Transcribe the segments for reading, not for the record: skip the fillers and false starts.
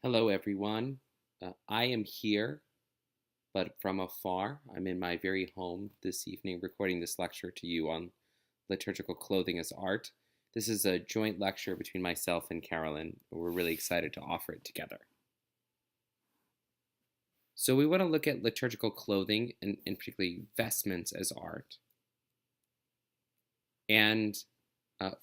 Hello, everyone. I am here, but from afar. I'm in my very home this evening recording this lecture to you on liturgical clothing as art. This is a joint lecture between myself and Carolyn. We're really excited to offer it together. So we want to look at liturgical clothing and particularly vestments as art. And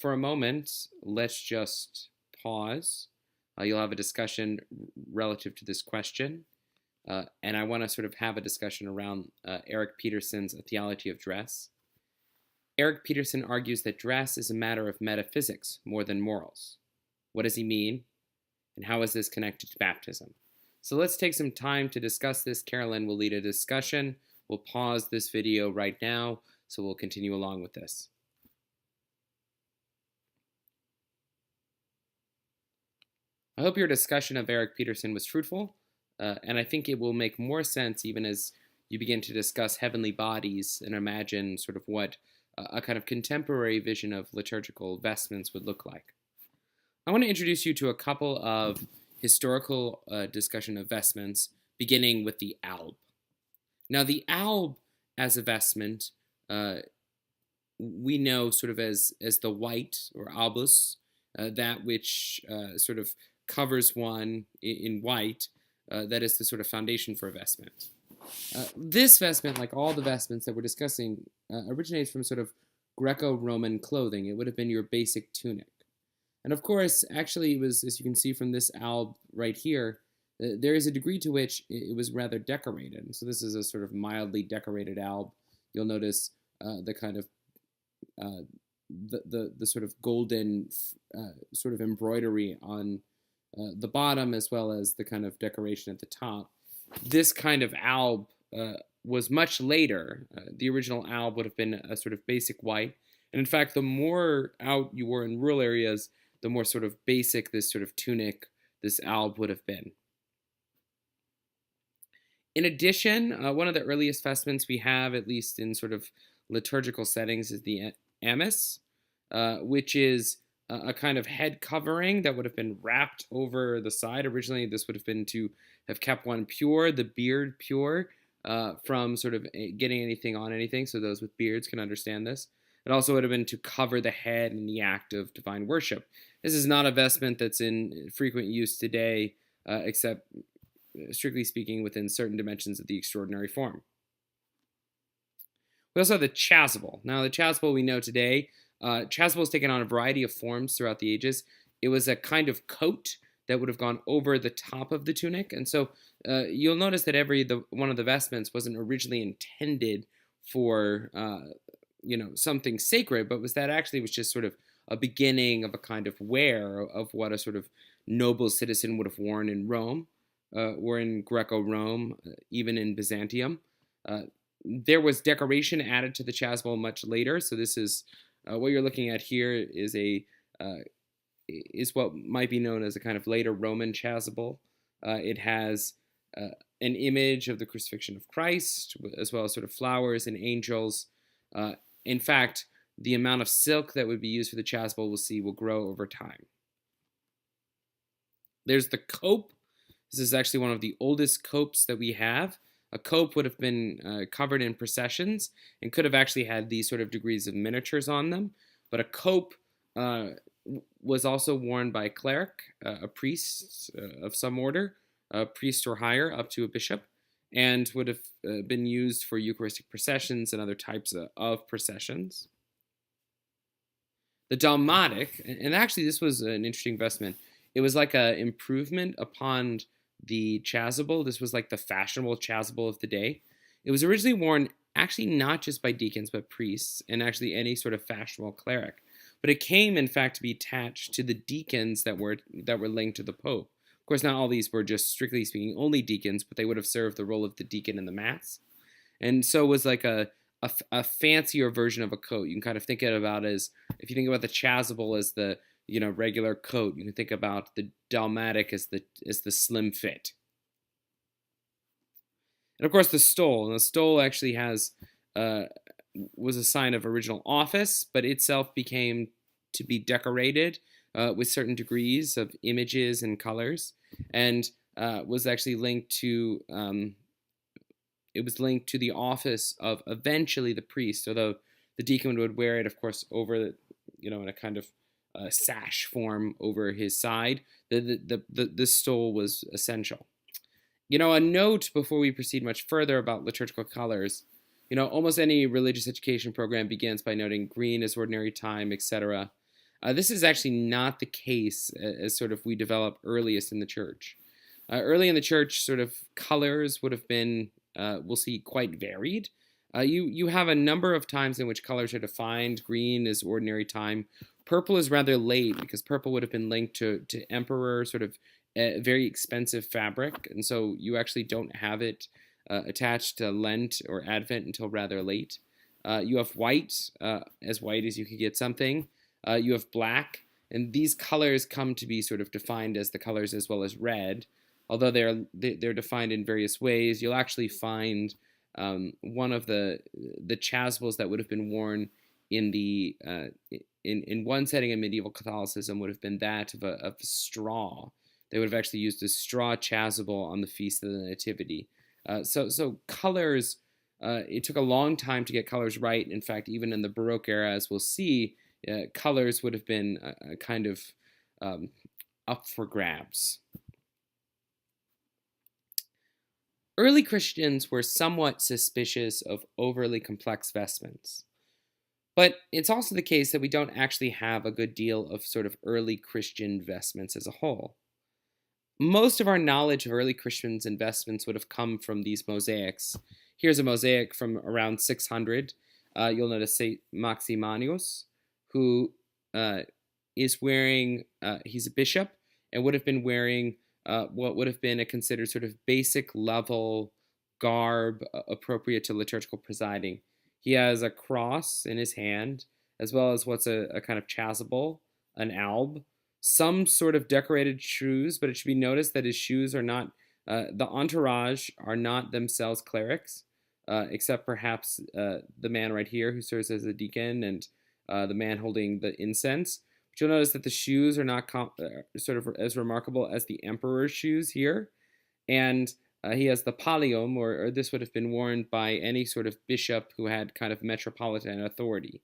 for a moment, let's just pause. You'll have a discussion relative to this question. And I want to sort of have a discussion around Eric Peterson's A Theology of Dress. Eric Peterson argues that dress is a matter of metaphysics more than morals. What does he mean? And how is this connected to baptism? So let's take some time to discuss this. Carolyn will lead a discussion. We'll pause this video right now, so we'll continue along with this. I hope your discussion of Eric Peterson was fruitful, and I think it will make more sense even as you begin to discuss heavenly bodies and imagine sort of what a kind of contemporary vision of liturgical vestments would look like. I want to introduce you to a couple of historical discussion of vestments, beginning with the alb. Now, the alb as a vestment, we know sort of as the white or albus, that which sort of covers one in white, that is the sort of foundation for a vestment. This vestment, like all the vestments that we're discussing, originates from sort of Greco-Roman clothing. It would have been your basic tunic. And of course, actually, it was, as you can see from this alb right here, there is a degree to which it was rather decorated. So this is a sort of mildly decorated alb. You'll notice the kind of the sort of golden sort of embroidery on the bottom, as well as the kind of decoration at the top. This kind of alb was much later. The original alb would have been a sort of basic white. And in fact, the more out you were in rural areas, the more sort of basic this sort of tunic, this alb would have been. In addition, one of the earliest vestments we have, at least in sort of liturgical settings, is the amice, which is a kind of head covering that would have been wrapped over the side. Originally, this would have been to have kept one pure, the beard pure, from sort of getting anything on anything, so those with beards can understand this. It also would have been to cover the head in the act of divine worship. This is not a vestment that's in frequent use today, except, strictly speaking, within certain dimensions of the extraordinary form. We also have the chasuble. Now, the chasuble we know today, chasuble has taken on a variety of forms throughout the ages. It was a kind of coat that would have gone over the top of the tunic. And so you'll notice that one of the vestments wasn't originally intended for something sacred, but was just sort of a beginning of a kind of wear of what a sort of noble citizen would have worn in Rome, or in Greco-Rome, even in Byzantium. There was decoration added to the chasuble much later. So this is what you're looking at here is what might be known as a kind of later Roman chasuble. It has an image of the crucifixion of Christ, as well as sort of flowers and angels. In fact, the amount of silk that would be used for the chasuble, we'll see, will grow over time. There's the cope. This is actually one of the oldest copes that we have. A cope would have been covered in processions and could have actually had these sort of degrees of miniatures on them. But a cope was also worn by a cleric, a priest of some order, a priest or higher, up to a bishop, and would have been used for Eucharistic processions and other types of processions. The dalmatic, and actually this was an interesting vestment. It was like an improvement upon the chasuble. This was like the fashionable chasuble of the day. It was originally worn actually not just by deacons, but priests, and actually any sort of fashionable cleric. But it came, in fact, to be attached to the deacons that were linked to the Pope. Of course, not all these were just, strictly speaking, only deacons, but they would have served the role of the deacon in the Mass. And so it was like a fancier version of a coat. You can kind of think about it as, if you think about the chasuble as the regular coat, you can think about the dalmatic as the slim fit. And of course, the stole. And the stole actually was a sign of original office, but itself became to be decorated with certain degrees of images and colors, and was actually linked to it was linked to the office of eventually the priest, although the deacon would wear it, of course, over, in a kind of sash form over his side. The stole was essential. A note before we proceed much further about liturgical colors. Almost any religious education program begins by noting green as ordinary time, etc. This is actually not the case as sort of we develop earliest in the church. Early in the church, sort of colors would have been, we'll see, quite varied. You have a number of times in which colors are defined. Green is ordinary time. Purple is rather late because purple would have been linked to emperor, sort of very expensive fabric, and so you actually don't have it attached to Lent or Advent until rather late. You have white, as white as you could get something. You have black, and these colors come to be sort of defined as the colors as well as red, although they're defined in various ways. You'll actually find one of the chasubles that would have been worn in the in one setting in medieval Catholicism would have been that of straw. They would have actually used a straw chasuble on the Feast of the Nativity. So colors, it took a long time to get colors right. In fact, even in the Baroque era, as we'll see, colors would have been a kind of up for grabs. Early Christians were somewhat suspicious of overly complex vestments. But it's also the case that we don't actually have a good deal of sort of early Christian vestments as a whole. Most of our knowledge of early Christians' vestments would have come from these mosaics. Here's a mosaic from around 600. You'll notice St. Maximanius, who is wearing, he's a bishop, and would have been wearing what would have been a considered sort of basic level garb appropriate to liturgical presiding. He has a cross in his hand, as well as what's a kind of chasuble, an alb, some sort of decorated shoes, but it should be noticed that his shoes are not, the entourage are not themselves clerics, except perhaps the man right here who serves as a deacon and the man holding the incense. But you'll notice that the shoes are not sort of as remarkable as the emperor's shoes here. And he has the pallium, or this would have been worn by any sort of bishop who had kind of metropolitan authority.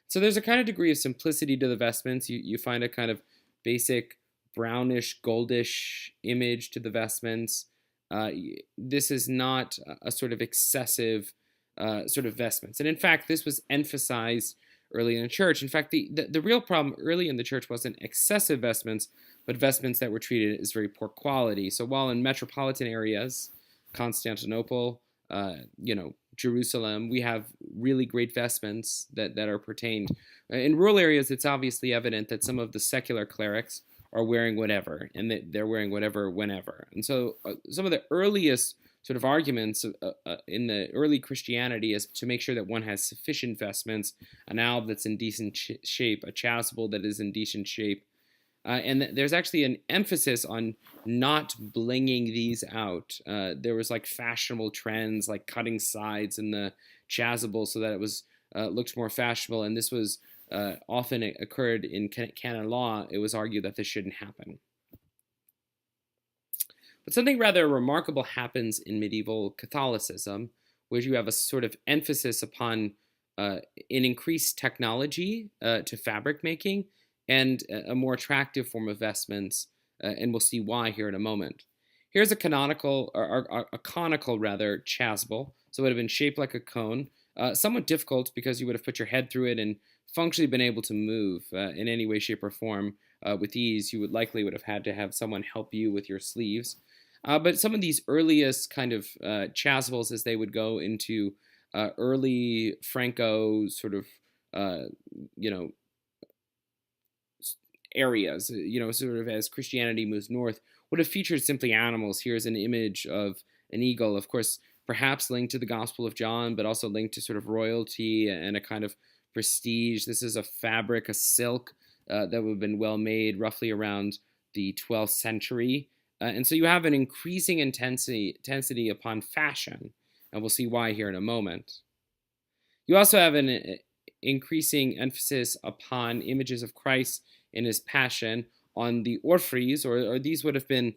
So there's a kind of degree of simplicity to the vestments. You find a kind of basic brownish, goldish image to the vestments. This is not a sort of excessive sort of vestments. And in fact, this was emphasized early in the church. In fact, the real problem early in the church wasn't excessive vestments, but vestments that were treated as very poor quality. So while in metropolitan areas, Constantinople, Jerusalem, we have really great vestments that are pertained. In rural areas, it's obviously evident that some of the secular clerics are wearing whatever, and that they're wearing whatever whenever. And so some of the earliest sort of arguments in the early Christianity is to make sure that one has sufficient vestments, an alb that's in decent shape, a chasuble that is in decent shape. And there's actually an emphasis on not blinging these out. There was like fashionable trends, like cutting sides in the chasuble so that it was looked more fashionable. And this was often occurred in canon law. It was argued that this shouldn't happen. But something rather remarkable happens in medieval Catholicism, where you have a sort of emphasis upon an increased technology to fabric making, and a more attractive form of vestments, and we'll see why here in a moment. Here's a conical chasuble, so it would have been shaped like a cone, somewhat difficult because you would have put your head through it and functionally been able to move in any way, shape, or form with ease. You would have had to have someone help you with your sleeves. But some of these earliest kind of chasubles, as they would go into early Franco sort of, areas, sort of as Christianity moves north, would have featured simply animals. Here's an image of an eagle, of course, perhaps linked to the Gospel of John, but also linked to sort of royalty and a kind of prestige. This is a fabric, a silk that would have been well made roughly around the 12th century. And so you have an increasing intensity upon fashion, and we'll see why here in a moment. You also have an increasing emphasis upon images of Christ in his passion on the orphreys, or these would have been,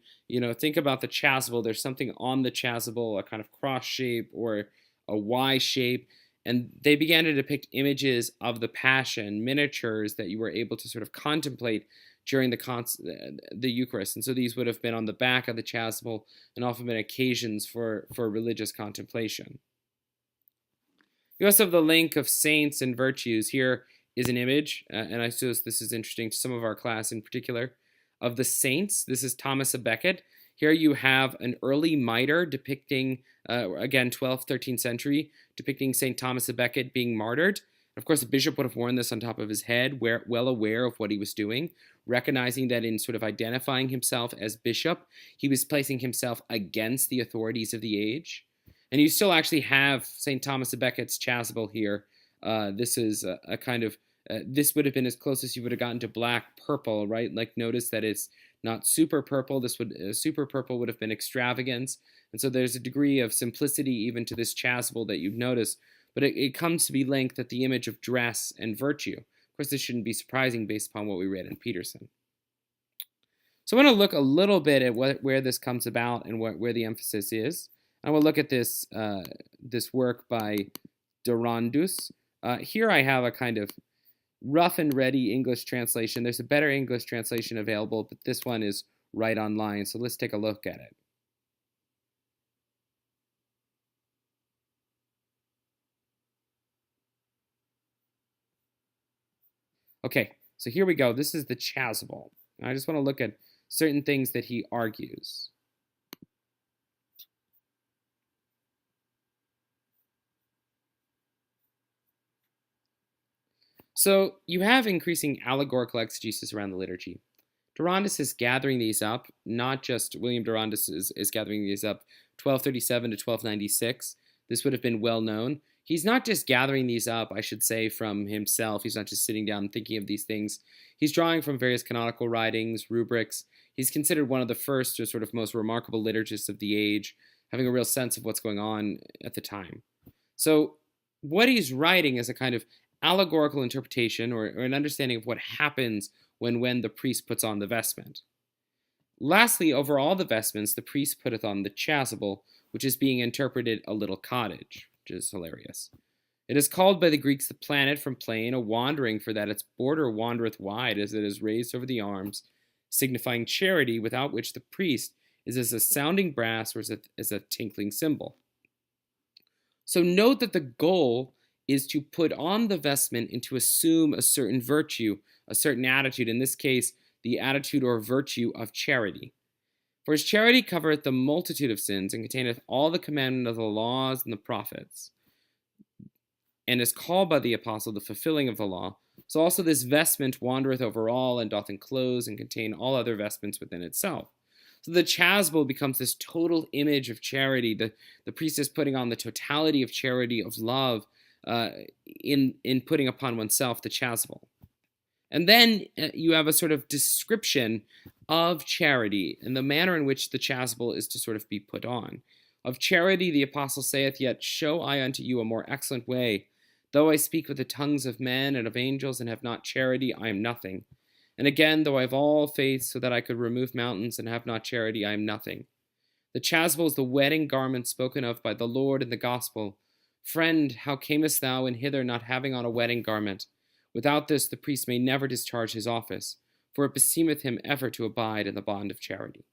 think about the chasuble. There's something on the chasuble, a kind of cross shape or a Y shape. And they began to depict images of the Passion, miniatures that you were able to sort of contemplate during the Eucharist. And so these would have been on the back of the chasuble and often been occasions for religious contemplation. You also have the link of saints and virtues. Here is an image, and I suppose this is interesting to some of our class in particular, of the saints. This is Thomas à Becket. Here you have an early mitre depicting, again, 12th, 13th century, depicting St. Thomas à Becket being martyred. Of course, the bishop would have worn this on top of his head, well aware of what he was doing, recognizing that in sort of identifying himself as bishop, he was placing himself against the authorities of the age. And you still actually have St. Thomas à Becket's chasuble here. This is a kind of, this would have been as close as you would have gotten to black purple, right? Like, notice that it's not super purple. Super purple would have been extravagance. And so there's a degree of simplicity even to this chasuble that you've noticed. But it comes to be linked at the image of dress and virtue. Of course, this shouldn't be surprising based upon what we read in Peterson. So I want to look a little bit at where this comes about and where the emphasis is. I will look at this work by Durandus. Here I have a kind of rough and ready English translation. There's a better English translation available, but this one is right online. So let's take a look at it. Okay, so here we go. This is the chasuble. I just want to look at certain things that he argues. So you have increasing allegorical exegesis around the liturgy. Durandus is gathering these up, not just William Durandus is gathering these up 1237 to 1296. This would have been well known. He's not just gathering these up, I should say, from himself. He's not just sitting down and thinking of these things. He's drawing from various canonical writings, rubrics. He's considered one of the first or sort of most remarkable liturgists of the age, having a real sense of what's going on at the time. So what he's writing is a kind of allegorical interpretation or an understanding of what happens when the priest puts on the vestment. Lastly, over all the vestments, the priest putteth on the chasuble, which is being interpreted a little cottage, which is hilarious. It is called by the Greeks the planet from plain, a wandering, for that its border wandereth wide as it is raised over the arms, signifying charity, without which the priest is as a sounding brass or as a tinkling cymbal. So note that the goal is to put on the vestment and to assume a certain virtue, a certain attitude, in this case, the attitude or virtue of charity. For as charity covereth the multitude of sins, and containeth all the commandment of the laws and the prophets, and is called by the apostle the fulfilling of the law, so also this vestment wandereth over all, and doth enclose and contain all other vestments within itself. So the chasuble becomes this total image of charity. The priest is putting on the totality of charity, of love, in putting upon oneself the chasuble. And then you have a sort of description of charity and the manner in which the chasuble is to sort of be put on. Of charity the apostle saith, yet show I unto you a more excellent way. Though I speak with the tongues of men and of angels and have not charity, I am nothing. And again, though I have all faith so that I could remove mountains and have not charity, I am nothing. The chasuble is the wedding garment spoken of by the Lord in the gospel. Friend, how camest thou in hither not having on a wedding garment? Without this the priest may never discharge his office, for it beseemeth him ever to abide in the bond of charity.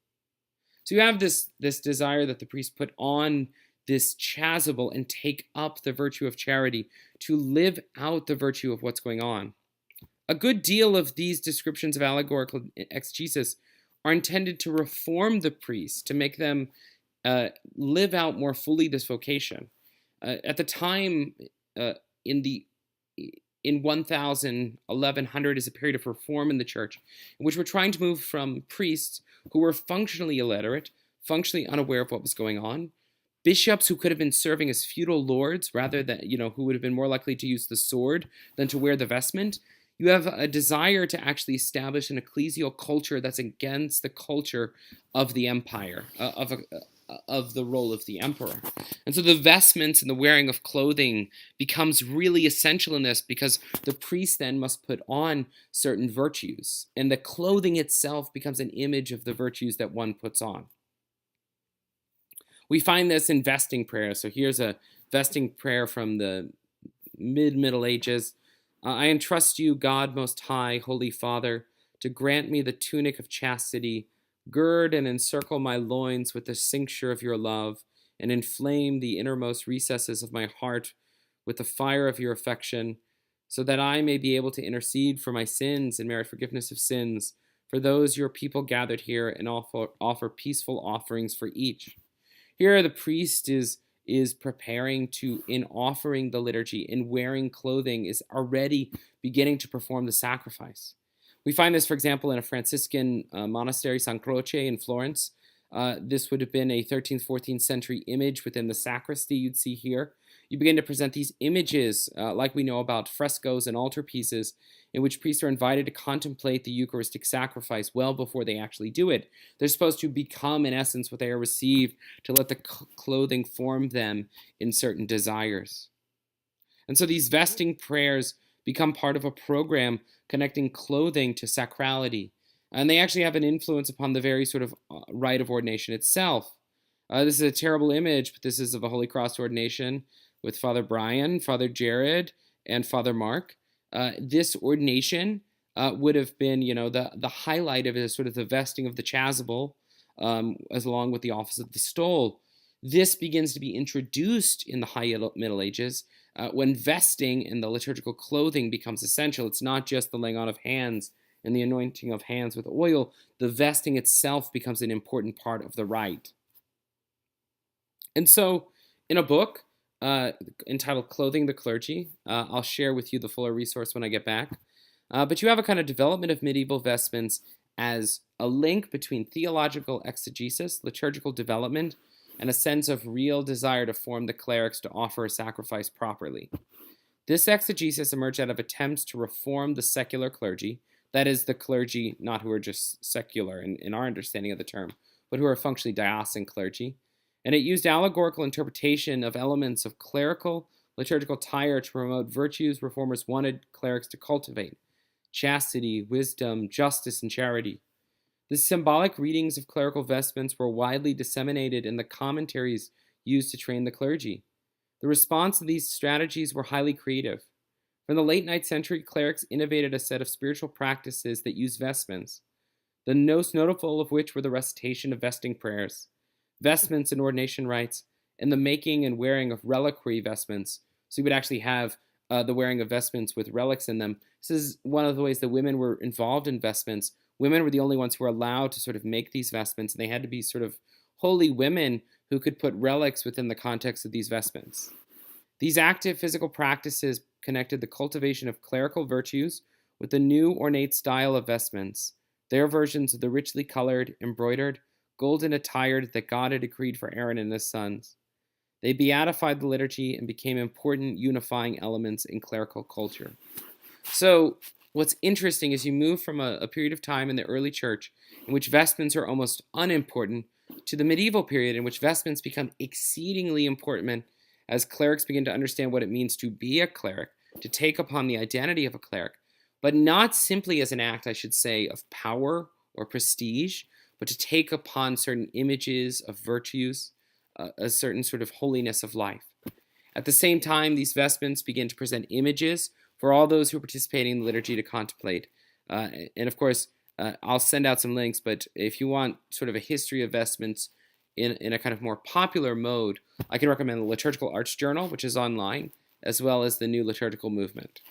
So you have this desire that the priest put on this chasuble and take up the virtue of charity, to live out the virtue of what's going on. A good deal of these descriptions of allegorical exegesis are intended to reform the priest, to make them live out more fully this vocation. At the time, in 1100 is a period of reform in the church, in which we're trying to move from priests who were functionally illiterate, functionally unaware of what was going on, bishops who could have been serving as feudal lords rather than, who would have been more likely to use the sword than to wear the vestment. You have a desire to actually establish an ecclesial culture that's against the culture of the empire, of the role of the emperor. And so the vestments and the wearing of clothing becomes really essential in this, because the priest then must put on certain virtues, and the clothing itself becomes an image of the virtues that one puts on. We find this in vesting prayer. So here's a vesting prayer from the Middle Ages. I entrust you, God most high, Holy Father, to grant me the tunic of chastity, gird and encircle my loins with the cincture of your love, and inflame the innermost recesses of my heart with the fire of your affection, so that I may be able to intercede for my sins and merit forgiveness of sins, for those your people gathered here, and offer peaceful offerings for each. Here the priest is preparing to, in offering the liturgy, in wearing clothing, is already beginning to perform the sacrifice. We find this, for example, in a Franciscan monastery, San Croce in Florence. This would have been a 13th, 14th century image within the sacristy you'd see here. You begin to present these images, like we know about frescoes and altarpieces, in which priests are invited to contemplate the Eucharistic sacrifice well before they actually do it. They're supposed to become, in essence, what they are received, to let the clothing form them in certain desires. And so these vesting prayers become part of a program connecting clothing to sacrality. And they actually have an influence upon the very sort of rite of ordination itself. This is a terrible image, but this is of a Holy Cross ordination with Father Brian, Father Jared, and Father Mark. This ordination would have been, the highlight of it is sort of the vesting of the chasuble, as along with the office of the stole. This begins to be introduced in the High Middle Ages when vesting and the liturgical clothing becomes essential. It's not just the laying on of hands and the anointing of hands with oil. The vesting itself becomes an important part of the rite. And so, in a book entitled Clothing the Clergy, I'll share with you the fuller resource when I get back. But you have a kind of development of medieval vestments as a link between theological exegesis, liturgical development, and a sense of real desire to form the clerics to offer a sacrifice properly. This exegesis emerged out of attempts to reform the secular clergy, that is, the clergy not who are just secular in our understanding of the term, but who are functionally diocesan clergy. And it used allegorical interpretation of elements of clerical liturgical attire to promote virtues reformers wanted clerics to cultivate: chastity, wisdom, justice, and charity. The symbolic readings of clerical vestments were widely disseminated in the commentaries used to train the clergy. The response to these strategies were highly creative. From the late 9th century, clerics innovated a set of spiritual practices that used vestments, the most notable of which were the recitation of vesting prayers, vestments and ordination rites, and the making and wearing of reliquary vestments. So you would actually have the wearing of vestments with relics in them. This is one of the ways that women were involved in vestments. Women were the only ones who were allowed to sort of make these vestments, and they had to be sort of holy women who could put relics within the context of these vestments. These active physical practices connected the cultivation of clerical virtues with the new ornate style of vestments, their versions of the richly colored, embroidered, golden attired that God had decreed for Aaron and his sons. They beatified the liturgy and became important unifying elements in clerical culture. So what's interesting is you move from a period of time in the early church in which vestments are almost unimportant to the medieval period in which vestments become exceedingly important as clerics begin to understand what it means to be a cleric, to take upon the identity of a cleric, but not simply as an act, I should say, of power or prestige, but to take upon certain images of virtues, a certain sort of holiness of life. At the same time, these vestments begin to present images for all those who are participating in the liturgy to contemplate. And of course, I'll send out some links, but if you want sort of a history of vestments in a kind of more popular mode, I can recommend the Liturgical Arts Journal, which is online, as well as the New Liturgical Movement.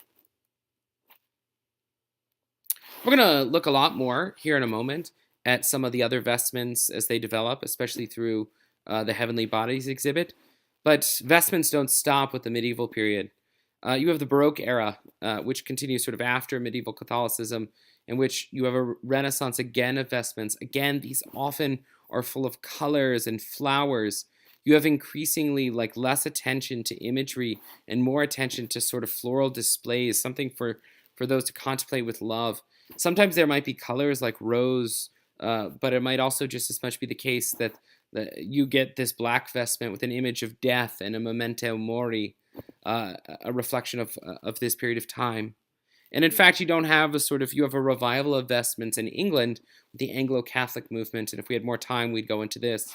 We're going to look a lot more here in a moment at some of the other vestments as they develop, especially through the Heavenly Bodies exhibit. But vestments don't stop with the medieval period. You have the Baroque era, which continues sort of after medieval Catholicism, in which you have a renaissance again of vestments. Again, these often are full of colors and flowers. You have increasingly less attention to imagery and more attention to sort of floral displays, something for those to contemplate with love. Sometimes there might be colors like rose, but it might also just as much be the case that You get this black vestment with an image of death and a memento mori, a reflection of this period of time. And in fact, you have a revival of vestments in England with the Anglo-Catholic movement. And if we had more time, we'd go into this.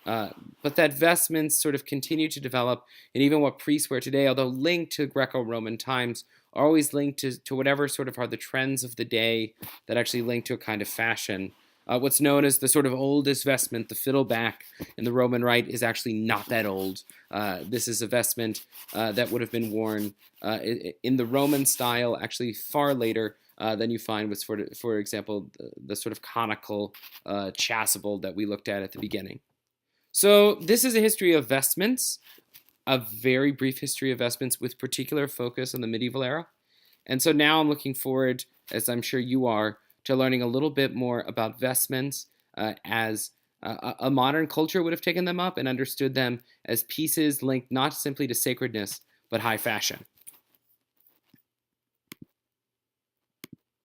But that vestments sort of continue to develop, and even what priests wear today, although linked to Greco-Roman times, are always linked to whatever sort of are the trends of the day that actually link to a kind of fashion. What's known as the sort of oldest vestment, the fiddleback in the Roman Rite, is actually not that old. This is a vestment that would have been worn in the Roman style, actually far later than you find with, for example, the sort of conical chasuble that we looked at the beginning. So this is a history of vestments, a very brief history of vestments with particular focus on the medieval era. And so now I'm looking forward, as I'm sure you are, to learning a little bit more about vestments as a modern culture would have taken them up and understood them as pieces linked not simply to sacredness, but high fashion.